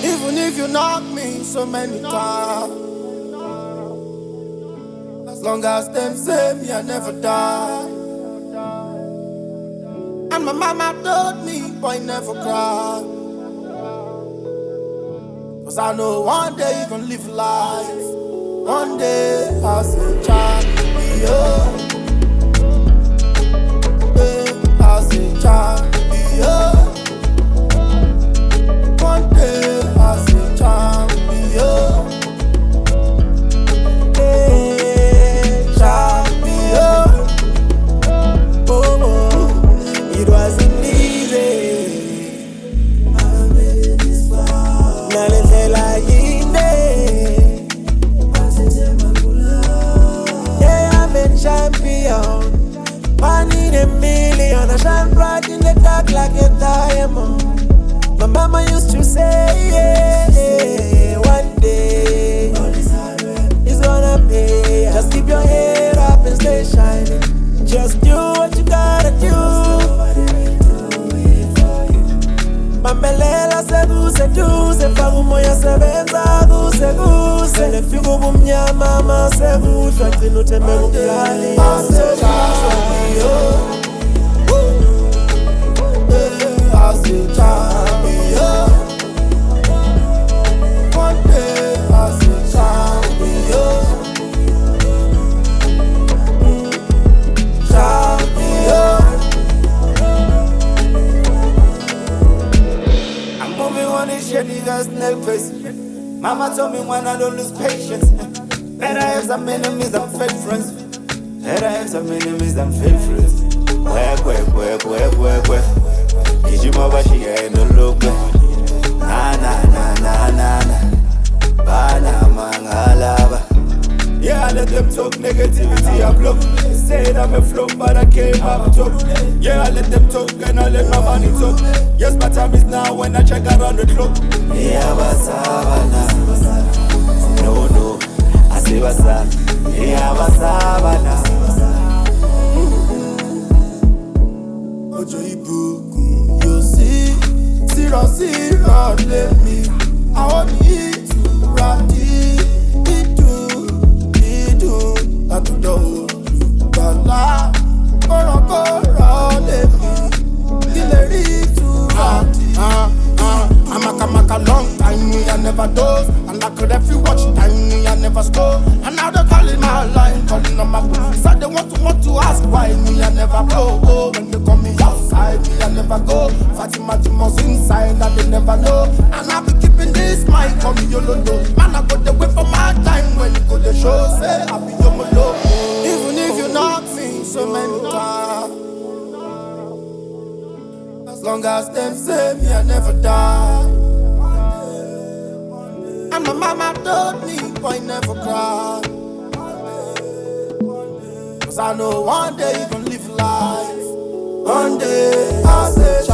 Even if you knock me so many times, as long as them say me I never die. And my mama told me, boy, never cry. Cause I know one day you gon' live life. One day I'll say, TimmyO. I'll say, TimmyO. One day I'll say, TimmyO. It wasn't easy. I made it this far. Now let's say like yeah, I'm a champion. One in a million. I shine bright in the dark like a diamond. My mama used to say, yeah, one day it's gonna pay. Just keep your head up and stay shining. Just do what you gotta do. Mamelela se fagumoya sebenza kuse nefika ubumnyama masekuhlwa gcina uthembe kukulali Mama told me when I don't lose patience. Better have some enemies than fake friends. Better have some enemies than fake friends. Work. Kijima she ain't no look. Na. Bana mangalaba. Yeah, I let them talk negativity, I block. Said I'm a flop, but I came up top. Yeah, I let them talk and I let my money talk. Yes, my time is now when I check around the clock. Yeah, basabana. No, I say basa. Yeah, basabana. Ojo ibuku, you see, let me. I want me to ride it. I do know Ngwana, I'm a long time, me I never doze. And like every watch time, me I never score. And now they're calling my line, calling on my phone. So they want to ask why me I never blow. Oh, when they call me outside, me I never go. Fatima Jimo's inside, that they never know. And I be keeping this mic, call me YOLO. Man, I go the way for my time when you go the show, say I be YOLO. Even if you knock me so many times, as long as them say me I never die. And my mama told me, boy, never cry. Cause I know one day you gon' live life. One day I'll say